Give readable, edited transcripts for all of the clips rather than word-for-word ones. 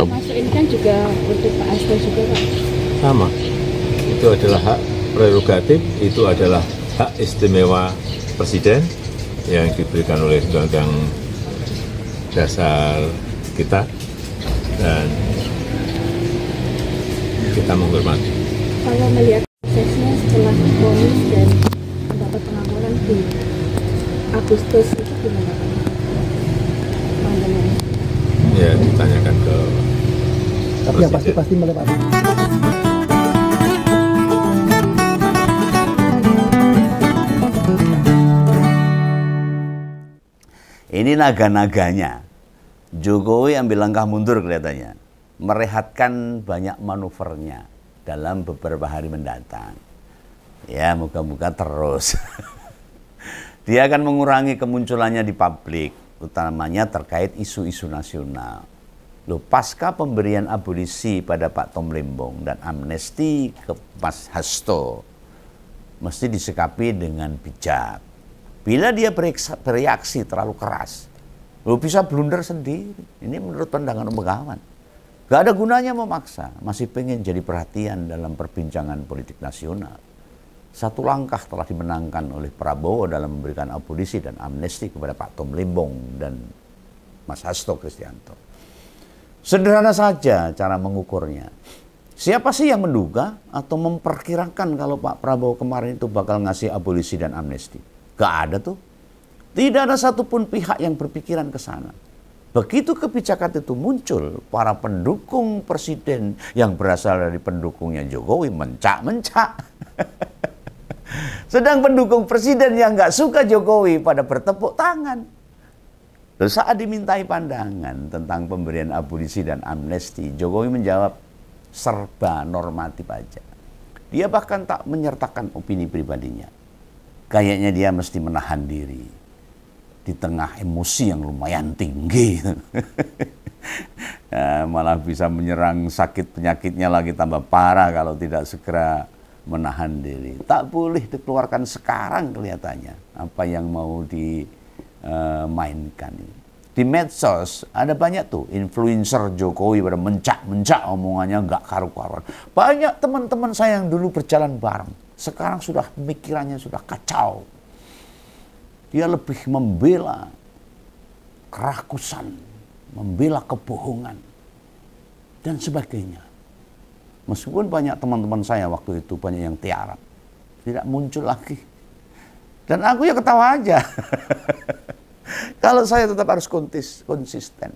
masuk ini kan juga untuk Pak Hasto juga Pak. Sama. Itu adalah hak prerogatif, itu adalah hak istimewa Presiden yang diberikan oleh Undang-Undang Dasar kita, dan kita menghormati. Kalau melihat prosesnya setelah vonis dan mendapat pengakuan di Agustus itu gimana Pak? Pandangannya? Ya, ditanyakan ke Tapi yang pasti mulai Pak. Ini naga-naganya. Jokowi ambil langkah mundur kelihatannya. Merehatkan banyak manuvernya dalam beberapa hari mendatang. Ya, moga-moga terus. Dia akan mengurangi kemunculannya di publik, utamanya terkait isu-isu nasional. Loh, pasca pemberian abolisi pada Pak Tom Lembong dan amnesti ke Mas Hasto, mesti disikapi dengan bijak. Bila dia bereaksi terlalu keras, lo bisa blunder sendiri. Ini menurut pandangan Om Begawan. Gak ada gunanya memaksa, masih pengen jadi perhatian dalam perbincangan politik nasional. Satu langkah telah dimenangkan oleh Prabowo dalam memberikan abolisi dan amnesti kepada Pak Tom Lembong dan Mas Hasto Kristianto. Sederhana saja cara mengukurnya. Siapa sih yang menduga atau memperkirakan kalau Pak Prabowo kemarin itu bakal ngasih abolisi dan amnesti? Gak ada tuh. Tidak ada satupun pihak yang berpikiran ke sana. Begitu kebijakan itu muncul, para pendukung presiden yang berasal dari pendukungnya Jokowi mencak-mencak. Sedang pendukung presiden yang gak suka Jokowi pada bertepuk tangan. Lalu saat dimintai pandangan tentang pemberian abolisi dan amnesti, Jokowi menjawab serba normatif aja. Dia bahkan tak menyertakan opini pribadinya. Kayaknya dia mesti menahan diri di tengah emosi yang lumayan tinggi. Ya, malah bisa menyerang sakit penyakitnya lagi tambah parah kalau tidak segera menahan diri. Tak boleh dikeluarkan sekarang kelihatannya apa yang mau dimainkan ini. Di medsos ada banyak tuh influencer Jokowi pada mencak-mencak omongannya nggak karu-karuan. Banyak teman-teman saya yang dulu berjalan bareng, sekarang sudah pemikirannya sudah kacau. Dia lebih membela kerakusan, membela kebohongan, dan sebagainya. Meskipun banyak teman-teman saya waktu itu banyak yang tiarap, tidak muncul lagi. Dan aku ya ketawa aja. Kalau saya tetap harus konsisten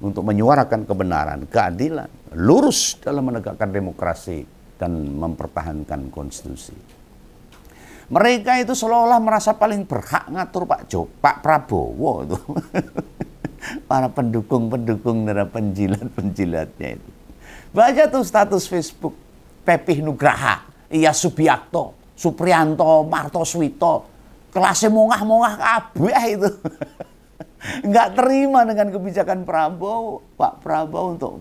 untuk menyuarakan kebenaran, keadilan, lurus dalam menegakkan demokrasi dan mempertahankan konstitusi. Mereka itu seolah-olah merasa paling berhak ngatur Pak Prabowo itu. Para pendukung-pendukung dan penjilat-penjilatnya itu. Baca tuh status Facebook Pepih Nugraha, Iya Subiakto, Supriyanto, Martoswito, kelasnya mongah-mongah kabeh itu. Nggak terima dengan kebijakan Prabowo, Pak Prabowo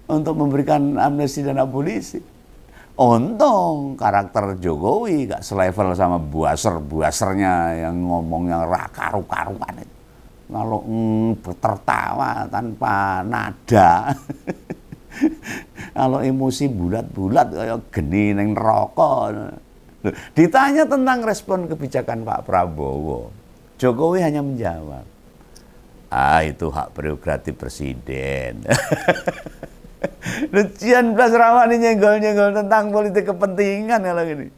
untuk memberikan amnesti dan abolisi. Untung karakter Jokowi gak selevel sama buaser-buasernya yang ngomong yang karu-karuan itu. Kalau tertawa tanpa nada. Kalau emosi bulat-bulat kayak geni neng rokok. Ditanya tentang respon kebijakan Pak Prabowo, Jokowi hanya menjawab, itu hak prerogatif presiden. Lucian Blas Rawani nyenggol-nyenggol tentang politik kepentingan kalau gini.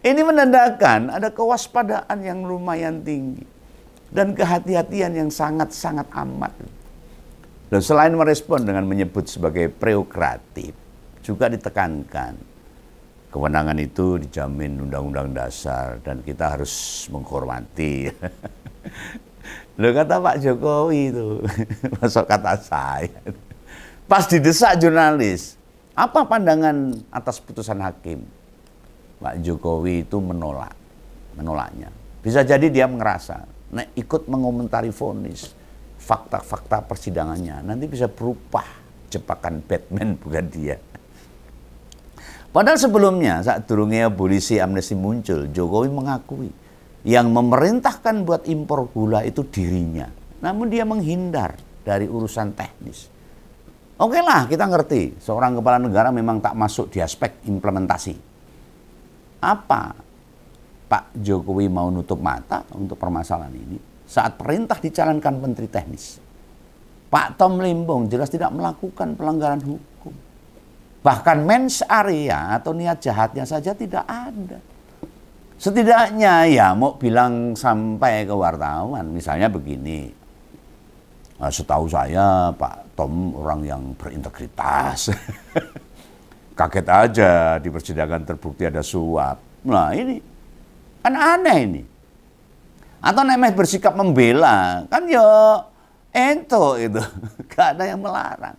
Ini menandakan ada kewaspadaan yang lumayan tinggi dan kehati-hatian yang sangat-sangat amat. Dan selain merespon dengan menyebut sebagai prerogatif, juga ditekankan kewenangan itu dijamin Undang-Undang Dasar dan kita harus menghormati. Loh, kata Pak Jokowi itu, masuk kata saya. Pas didesak jurnalis, apa pandangan atas putusan hakim? Pak Jokowi itu menolaknya. Bisa jadi dia ngerasa, ikut mengomentari vonis, fakta-fakta persidangannya, nanti bisa berubah jebakan Batman bukan dia. Padahal sebelumnya saat durungnya abolisi amnesti muncul, Jokowi mengakui yang memerintahkan buat impor gula itu dirinya. Namun dia menghindar dari urusan teknis. Oke lah, kita ngerti. Seorang kepala negara memang tak masuk di aspek implementasi. Apa Pak Jokowi mau nutup mata untuk permasalahan ini saat perintah dijalankan Menteri Teknis? Pak Tom Limbong jelas tidak melakukan pelanggaran hukum. Bahkan mens area atau niat jahatnya saja tidak ada. Setidaknya ya mau bilang sampai ke wartawan, misalnya begini. Setahu saya Pak Tom orang yang berintegritas. Kaget aja di persidangan terbukti ada suap. Nah ini kan aneh ini. Atau namanya bersikap membela, kan ya ento itu. Gak ada yang melarang.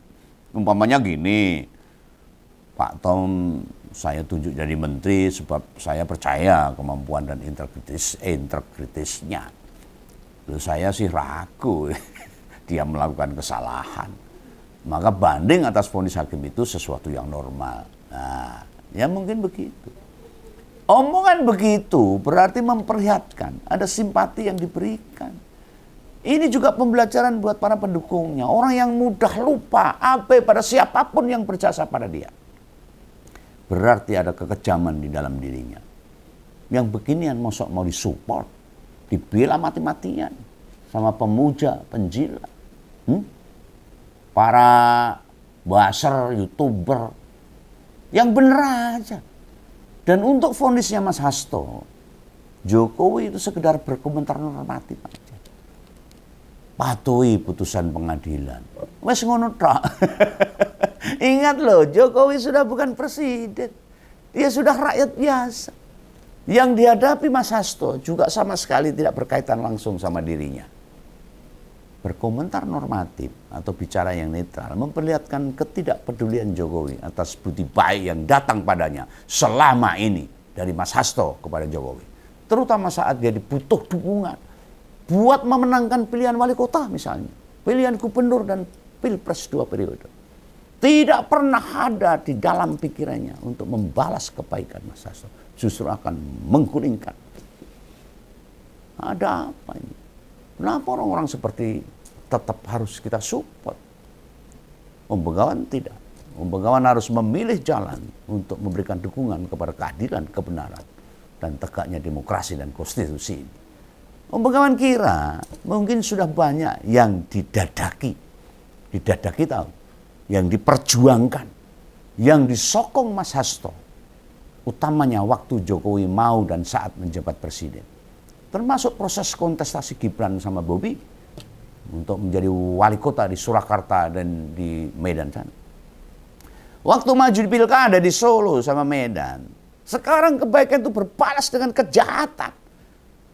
Umpamanya gini, Pak Tom saya tunjuk jadi menteri sebab saya percaya kemampuan dan integritasnya. Lalu saya sih ragu dia melakukan kesalahan. Maka banding atas vonis hakim itu sesuatu yang normal. Nah, ya mungkin begitu. Omongan begitu berarti memperlihatkan ada simpati yang diberikan. Ini juga pembelajaran buat para pendukungnya. Orang yang mudah lupa abai pada siapapun yang berjasa pada dia. Berarti ada kekejaman di dalam dirinya. Yang beginian mosok mau disupport, dibela mati-matian sama pemuja, penjilat. Para buzzer, YouTuber yang bener aja. Dan untuk vonisnya Mas Hasto, Jokowi itu sekedar berkomentar normatif aja. Patuhi putusan pengadilan. Wes ngono tok. Ingat loh, Jokowi sudah bukan presiden. Dia sudah rakyat biasa. Yang dihadapi Mas Hasto juga sama sekali tidak berkaitan langsung sama dirinya. Berkomentar normatif atau bicara yang netral memperlihatkan ketidakpedulian Jokowi atas budi baik yang datang padanya selama ini dari Mas Hasto kepada Jokowi. Terutama saat dia dibutuh dukungan buat memenangkan pilihan wali kota misalnya, pilihan gubernur dan pilpres 2 periode. Tidak pernah ada di dalam pikirannya untuk membalas kebaikan Mas Hasto. Justru akan menggulingkan. Ada apa ini? Kenapa orang-orang seperti tetap harus kita support? Om Begawan tidak. Om Begawan harus memilih jalan untuk memberikan dukungan kepada keadilan, kebenaran, dan tegaknya demokrasi dan konstitusi ini. Om Begawan kira mungkin sudah banyak yang didadaki tahu, yang diperjuangkan, yang disokong Mas Hasto, utamanya waktu Jokowi mau dan saat menjabat presiden. Termasuk proses kontestasi Gibran sama Bobi untuk menjadi wali kota di Surakarta dan di Medan sana. Waktu maju di pilkada di Solo sama Medan, sekarang kebaikan itu berbalas dengan kejahatan.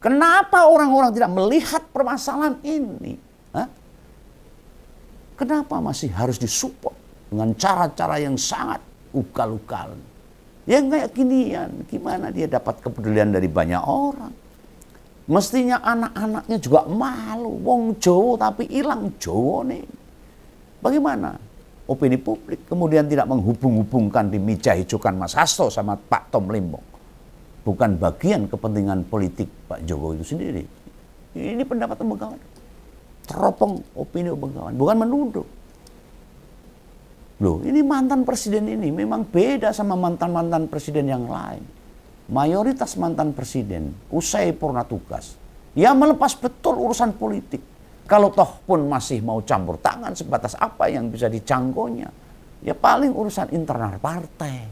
Kenapa orang-orang tidak melihat permasalahan ini? Hah? Kenapa masih harus disupport dengan cara-cara yang sangat ugal-ugal? Yang kayak ginian, gimana dia dapat kepedulian dari banyak orang? Mestinya anak-anaknya juga malu. Wong Jowo tapi hilang Jowo nih. Bagaimana? Opini publik kemudian tidak menghubung-hubungkan di meja hijaukan Mas Hasto sama Pak Tom Limbong. Bukan bagian kepentingan politik Pak Jokowi itu sendiri. Ini pendapat Om Begawan. Teropong opini Om Begawan, bukan menuduh. Loh, ini mantan presiden ini memang beda sama mantan-mantan presiden yang lain. Mayoritas mantan presiden usai purna tugas, ya melepas betul urusan politik. Kalau toh pun masih mau campur tangan sebatas apa yang bisa dijangkaunya, ya paling urusan internal partai.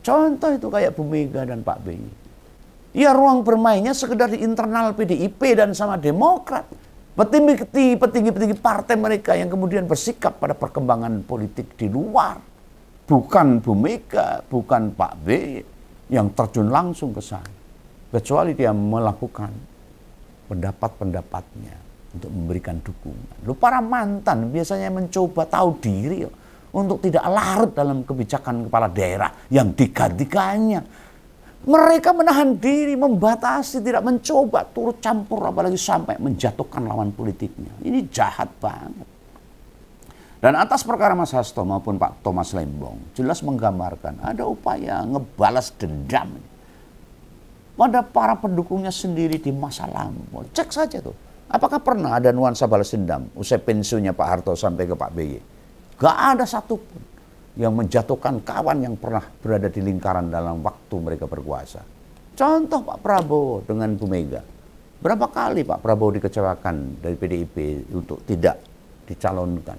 Contoh itu kayak Bu Mega dan Pak BY. Ya ruang bermainnya sekedar di internal PDIP dan sama Demokrat. Petinggi-petinggi partai mereka yang kemudian bersikap pada perkembangan politik di luar. Bukan Bu Mega, bukan Pak BY yang terjun langsung ke sana. Kecuali dia melakukan pendapat-pendapatnya untuk memberikan dukungan. Lalu para mantan biasanya mencoba tahu diri untuk tidak larut dalam kebijakan kepala daerah yang digantikannya. Mereka menahan diri, membatasi, tidak mencoba turut campur, apalagi sampai menjatuhkan lawan politiknya. Ini jahat banget. Dan atas perkara Mas Hasto maupun Pak Thomas Lembong, jelas menggambarkan ada upaya ngebalas dendam pada para pendukungnya sendiri di masa lampau. Cek saja tuh, apakah pernah ada nuansa balas dendam usai pensiunnya Pak Harto sampai ke Pak BY? Gak ada satupun yang menjatuhkan kawan yang pernah berada di lingkaran dalam waktu mereka berkuasa. Contoh Pak Prabowo dengan Bu Mega. Berapa kali Pak Prabowo dikecewakan dari PDIP untuk tidak dicalonkan.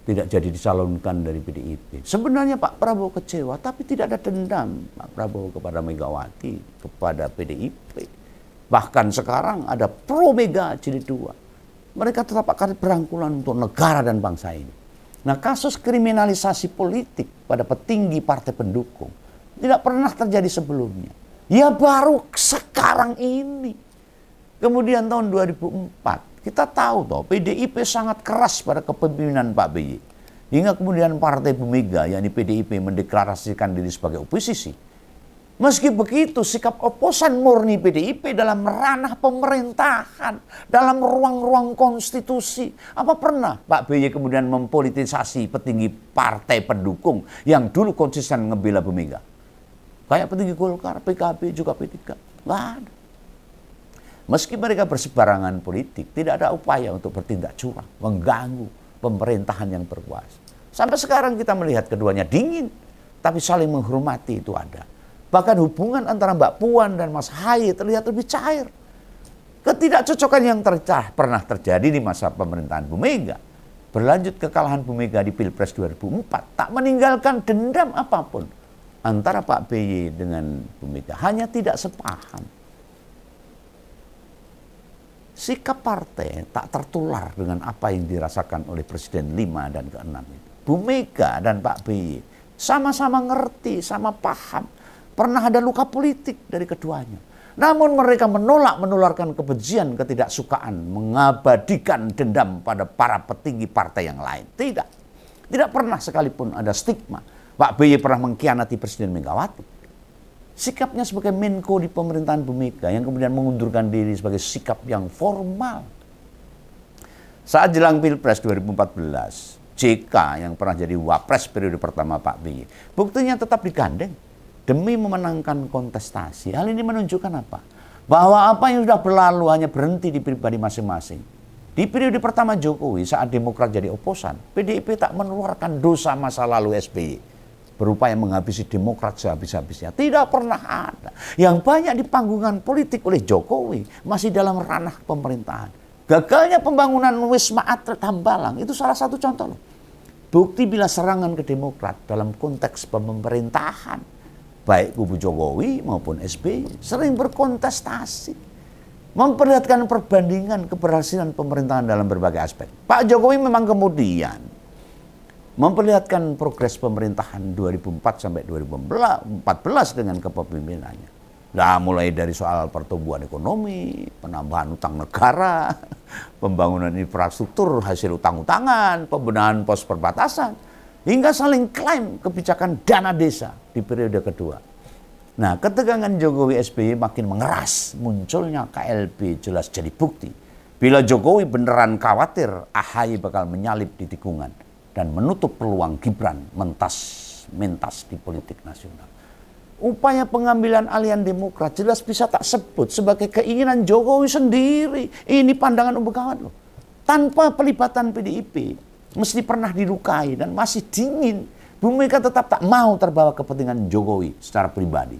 Tidak jadi dicalonkan dari PDIP. Sebenarnya Pak Prabowo kecewa, tapi tidak ada dendam Pak Prabowo kepada Megawati, kepada PDIP. Bahkan sekarang ada pro Mega jilid 2. Mereka tetap akan berangkulan untuk negara dan bangsa ini. Nah, kasus kriminalisasi politik pada petinggi partai pendukung tidak pernah terjadi sebelumnya. Ya baru sekarang ini. Kemudian tahun 2004, kita tahu toh PDIP sangat keras pada kepemimpinan Pak BY. Hingga kemudian partai Bu Mega, yakni PDIP, mendeklarasikan diri sebagai oposisi. Meski begitu, sikap oposan murni PDIP dalam ranah pemerintahan, dalam ruang-ruang konstitusi. Apa pernah Pak BY kemudian mempolitisasi petinggi partai pendukung yang dulu konsisten ngebela Bu Mega? Kayak petinggi Golkar, PKB, juga P3. Nggak ada. Meski mereka bersebarangan politik, tidak ada upaya untuk bertindak curang, mengganggu pemerintahan yang berkuasa. Sampai sekarang kita melihat keduanya dingin, tapi saling menghormati itu ada. Bahkan hubungan antara Mbak Puan dan Mas Haye terlihat lebih cair. Ketidakcocokan yang pernah terjadi di masa pemerintahan Bu Mega, berlanjut kekalahan Bu Mega di Pilpres 2004, tak meninggalkan dendam apapun antara Pak BY dengan Bu Mega. Hanya tidak sepaham. Sikap partai tak tertular dengan apa yang dirasakan oleh Presiden 5 dan ke-6 itu. Bu Mega dan Pak BY sama-sama ngerti, sama paham. Pernah ada luka politik dari keduanya. Namun mereka menolak menularkan kebencian, ketidaksukaan, mengabadikan dendam pada para petinggi partai yang lain. Tidak. Tidak pernah sekalipun ada stigma Pak BY pernah mengkhianati Presiden Megawati. Sikapnya sebagai Menko di pemerintahan Bu Mega yang kemudian mengundurkan diri sebagai sikap yang formal. Saat jelang Pilpres 2014, JK yang pernah jadi wapres periode pertama Pak BY, buktinya tetap digandeng demi memenangkan kontestasi. Hal ini menunjukkan apa? Bahwa apa yang sudah berlalu hanya berhenti di pribadi masing-masing. Di periode pertama Jokowi saat Demokrat jadi oposan, PDIP tak mengeluarkan dosa masa lalu SBY. Berupaya menghabisi Demokrat sehabis-habisnya. Tidak pernah ada. Yang banyak di panggungan politik oleh Jokowi masih dalam ranah pemerintahan. Gagalnya pembangunan Wisma Atlet Hambalang itu salah satu contoh loh. Bukti bila serangan ke Demokrat dalam konteks pemerintahan, baik kubu Jokowi maupun SBY sering berkontestasi, memperlihatkan perbandingan keberhasilan pemerintahan dalam berbagai aspek. Pak Jokowi memang kemudian memperlihatkan progres pemerintahan 2004 sampai 2014 dengan kepemimpinannya. Nah, mulai dari soal pertumbuhan ekonomi, penambahan utang negara, pembangunan infrastruktur hasil utang-utangan, pembenahan pos perbatasan, hingga saling klaim kebijakan dana desa di periode kedua. Nah, ketegangan Jokowi SBY makin mengeras, munculnya KLB jelas jadi bukti. Bila Jokowi beneran khawatir AHY bakal menyalip di tikungan dan menutup peluang Gibran mentas di politik nasional. Upaya pengambilan alian Demokrat jelas bisa tak sebut sebagai keinginan Jokowi sendiri. Ini pandangan Umum Kawan loh. Tanpa pelibatan PDIP, mesti pernah dilukai dan masih dingin. Bu Mega tetap tak mau terbawa kepentingan Jokowi secara pribadi.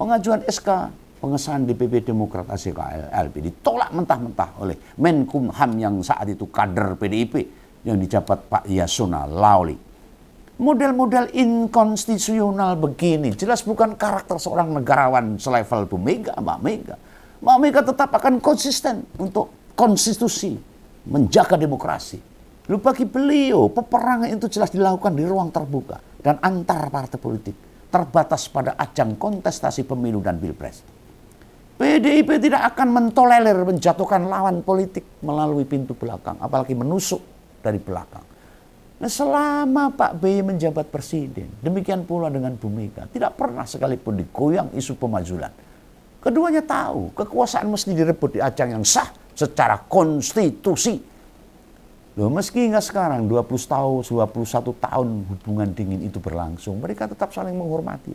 Pengajuan SK pengesahan DPP Demokrat ACK-LP ditolak mentah-mentah oleh Menkumham yang saat itu kader PDIP yang dijabat Pak Yasona Lawli. Model-model inkonstitusional begini jelas bukan karakter seorang negarawan selevel Bu Mega, Mbak Mega. Mbak Mega tetap akan konsisten untuk konstitusi, menjaga demokrasi. Lalu bagi beliau, peperangan itu jelas dilakukan di ruang terbuka dan antar partai politik, terbatas pada ajang kontestasi pemilu dan pilpres. PDIP tidak akan mentolerir menjatuhkan lawan politik melalui pintu belakang, apalagi menusuk dari belakang. Nah, selama Pak BY menjabat presiden, demikian pula dengan Bu Mega, tidak pernah sekalipun digoyang isu pemazulan. Keduanya tahu kekuasaan mesti direbut di ajang yang sah secara konstitusi. Loh, meski hingga sekarang 21 tahun hubungan dingin itu berlangsung, mereka tetap saling menghormati.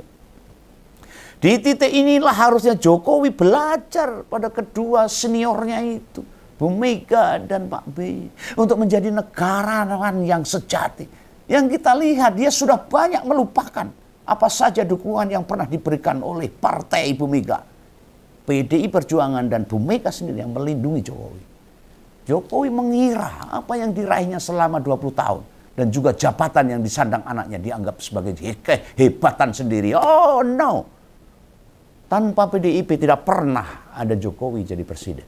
Di titik inilah harusnya Jokowi belajar pada kedua seniornya itu. Bu Mega dan Pak B untuk menjadi negarawan yang sejati. Yang kita lihat dia sudah banyak melupakan apa saja dukungan yang pernah diberikan oleh partai Ibu Mega. PDI Perjuangan dan Bu Mega sendiri yang melindungi Jokowi. Jokowi mengira apa yang diraihnya selama 20 tahun dan juga jabatan yang disandang anaknya dianggap sebagai kehebatan sendiri. Oh no. Tanpa PDIP tidak pernah ada Jokowi jadi presiden.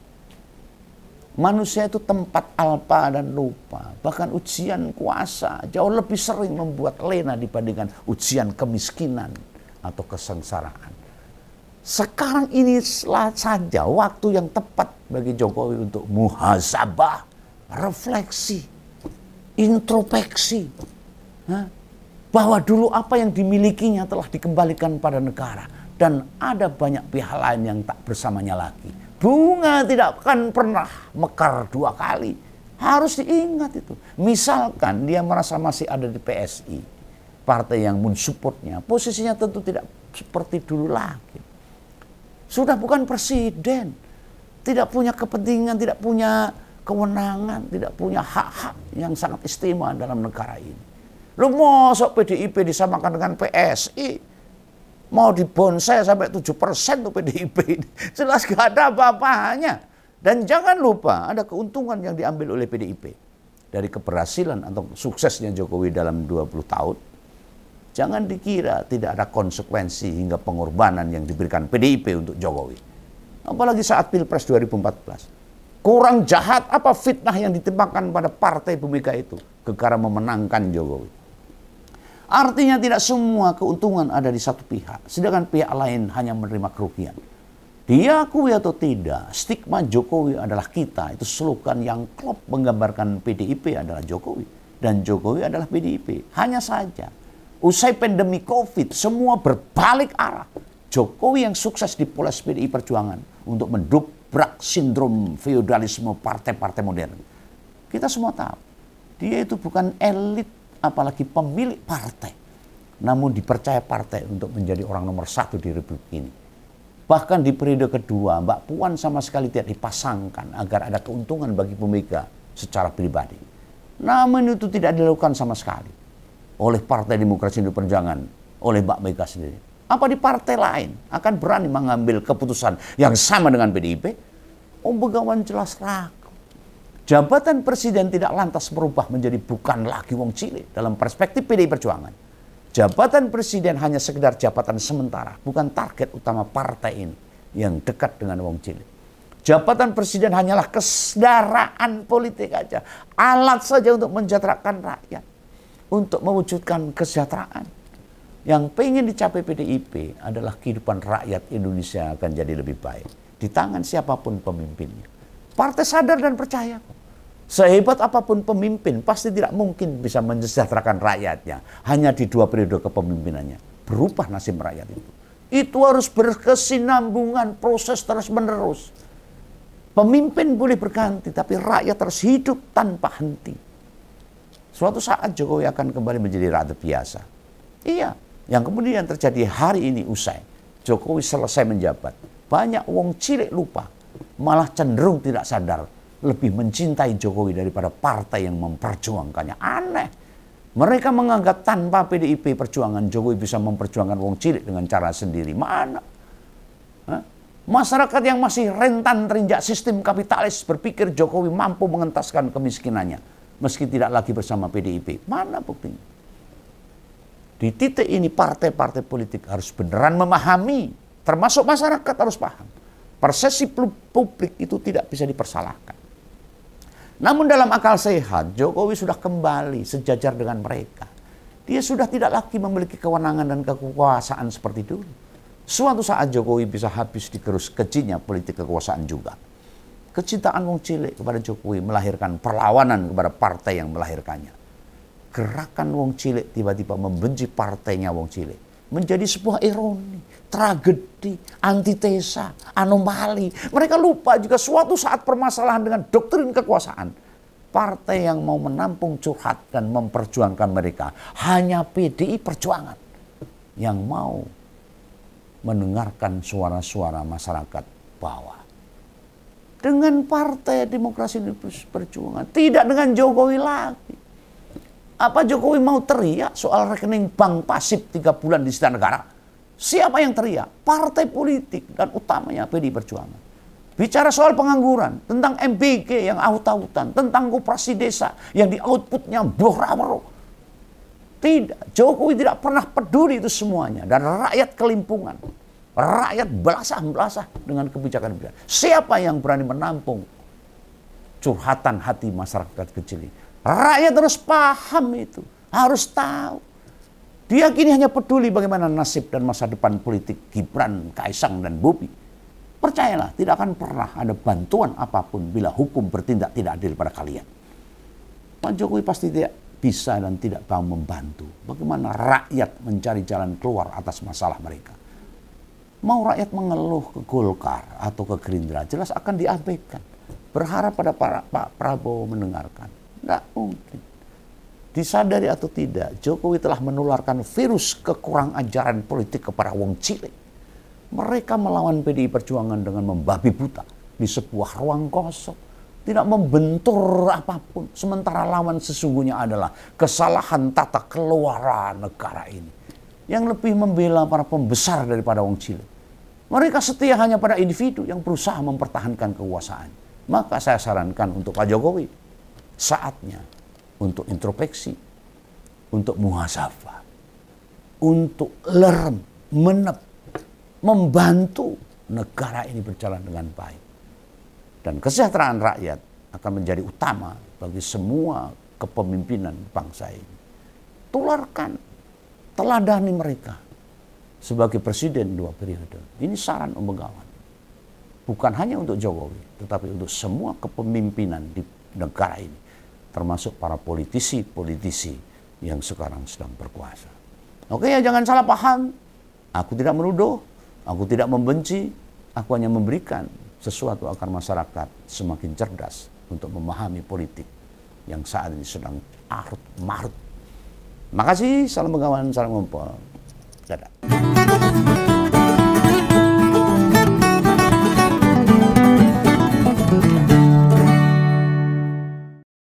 Manusia itu tempat alpa dan lupa. Bahkan ujian kuasa jauh lebih sering membuat lena dibandingkan ujian kemiskinan atau kesengsaraan. Sekarang ini saja waktu yang tepat bagi Jokowi untuk muhasabah, refleksi, introspeksi. Bahwa dulu apa yang dimilikinya telah dikembalikan pada negara. Dan ada banyak pihak lain yang tak bersamanya lagi. Bunga tidak akan pernah mekar 2 kali. Harus diingat itu. Misalkan dia merasa masih ada di PSI, partai yang mensupportnya, posisinya tentu tidak seperti dulu lagi. Sudah bukan presiden, tidak punya kepentingan, tidak punya kewenangan, tidak punya hak-hak yang sangat istimewa dalam negara ini. Lu mosok PDIP disamakan dengan PSI? Mau dibonsai sampai 7% tuh PDIP ini. Jelas gak ada apa-apanya. Dan jangan lupa ada keuntungan yang diambil oleh PDIP. Dari keberhasilan atau suksesnya Jokowi dalam 20 tahun. Jangan dikira tidak ada konsekuensi hingga pengorbanan yang diberikan PDIP untuk Jokowi. Apalagi saat Pilpres 2014. Kurang jahat apa fitnah yang ditimpakan pada partai Bu Mega itu. Gegara memenangkan Jokowi. Artinya tidak semua keuntungan ada di satu pihak, sedangkan pihak lain hanya menerima kerugian. Diakui atau tidak, stigma Jokowi adalah kita, itu slogan yang klop menggambarkan PDIP adalah Jokowi. Dan Jokowi adalah PDIP. Hanya saja, usai pandemi COVID, semua berbalik arah. Jokowi yang sukses dipoles PDI Perjuangan untuk mendobrak sindrom feodalisme partai-partai modern. Kita semua tahu, dia itu bukan elit, apalagi pemilik partai, namun dipercaya partai untuk menjadi orang nomor 1 di Republik ini. Bahkan di periode kedua, Mbak Puan sama sekali tidak dipasangkan agar ada keuntungan bagi Bu Mega secara pribadi. Namun itu tidak dilakukan sama sekali oleh Partai Demokrasi Indonesia Perjuangan, oleh Mbak Mega sendiri. Apa di partai lain akan berani mengambil keputusan yang sama dengan PDIP? Om Begawan jelas ragu. Jabatan presiden tidak lantas berubah menjadi bukan lagi wong cilik dalam perspektif PDI Perjuangan. Jabatan presiden hanya sekedar jabatan sementara, bukan target utama partai ini yang dekat dengan wong cilik. Jabatan presiden hanyalah kesedaraan politik aja, alat saja untuk mensejahterakan rakyat, untuk mewujudkan kesejahteraan. Yang pengen dicapai PDIP adalah kehidupan rakyat Indonesia akan jadi lebih baik di tangan siapapun pemimpinnya. Partai sadar dan percaya. Sehebat apapun pemimpin, pasti tidak mungkin bisa mensejahterakan rakyatnya. Hanya di 2 periode kepemimpinannya. Berubah nasib rakyat itu. Itu harus berkesinambungan, proses terus-menerus. Pemimpin boleh berganti, tapi rakyat terus hidup tanpa henti. Suatu saat Jokowi akan kembali menjadi rakyat biasa. Iya, yang kemudian terjadi hari ini usai. Jokowi selesai menjabat. Banyak wong cilik lupa, malah cenderung tidak sadar. Lebih mencintai Jokowi daripada partai yang memperjuangkannya. Aneh. Mereka menganggap tanpa PDIP Perjuangan, Jokowi bisa memperjuangkan wong cilik dengan cara sendiri. Mana? Masyarakat yang masih rentan terinjak sistem kapitalis berpikir Jokowi mampu mengentaskan kemiskinannya. Meski tidak lagi bersama PDIP. Mana buktinya? Di titik ini partai-partai politik harus beneran memahami. Termasuk masyarakat harus paham. Persepsi publik itu tidak bisa dipersalahkan. Namun dalam akal sehat, Jokowi sudah kembali sejajar dengan mereka. Dia sudah tidak lagi memiliki kewenangan dan kekuasaan seperti dulu. Suatu saat Jokowi bisa habis digerus kejinya politik kekuasaan juga. Kecintaan wong cilik kepada Jokowi melahirkan perlawanan kepada partai yang melahirkannya. Gerakan wong cilik tiba-tiba membenci partainya wong cilik. Menjadi sebuah ironi, tragedi, antitesa, anomali. Mereka lupa juga suatu saat permasalahan dengan doktrin kekuasaan. Partai yang mau menampung curhat dan memperjuangkan mereka hanya PDI Perjuangan yang mau mendengarkan suara-suara masyarakat bawah. dengan Partai Demokrasi Indonesia Perjuangan, tidak dengan Jokowi lagi. Apa Jokowi mau teriak soal rekening bank pasif 3 bulan di Istana Negara? Siapa yang teriak? Partai politik dan utamanya PDI Perjuangan. Bicara soal pengangguran, tentang MBG yang aut-autan, tentang koperasi desa yang di outputnya boro-boro. Tidak, Jokowi tidak pernah peduli itu semuanya. Dan rakyat kelimpungan, rakyat belasah-belasah dengan kebijakan-kebijakan. Siapa yang berani menampung curhatan hati masyarakat kecil ini? Rakyat harus paham itu, harus tahu. Dia kini hanya peduli bagaimana nasib dan masa depan politik Gibran, Kaisang, dan Bobi. Percayalah, tidak akan pernah ada bantuan apapun bila hukum bertindak tidak adil pada kalian. Pak Jokowi pasti tidak bisa dan tidak mau membantu bagaimana rakyat mencari jalan keluar atas masalah mereka. Mau rakyat mengeluh ke Golkar atau ke Gerindra, jelas akan diabaikan. Berharap pada Pak Prabowo mendengarkan. Tidak mungkin. Disadari atau tidak, Jokowi telah menularkan virus kekurang ajaran politik kepada wong cilik. Mereka melawan PDI Perjuangan dengan membabi buta di sebuah ruang kosong. Tidak membentur apapun. Sementara lawan sesungguhnya adalah kesalahan tata kelola negara ini. Yang lebih membela para pembesar daripada wong cilik. Mereka setia hanya pada individu yang berusaha mempertahankan kekuasaan. Maka saya sarankan untuk Pak Jokowi, saatnya untuk introspeksi, untuk muhasabah, untuk lerem, menep, membantu negara ini berjalan dengan baik. Dan kesejahteraan rakyat akan menjadi utama bagi semua kepemimpinan bangsa ini. Tularkan, teladani mereka sebagai presiden 2 periode. Ini saran Om Begawan. Bukan hanya untuk Jokowi, tetapi untuk semua kepemimpinan di negara ini. Termasuk para politisi-politisi yang sekarang sedang berkuasa. Oke ya, jangan salah paham. Aku tidak menuduh, aku tidak membenci, aku hanya memberikan sesuatu agar masyarakat semakin cerdas untuk memahami politik yang saat ini sedang arut-marut. Makasih, salam Begawan, salam ngumpul. Dadah.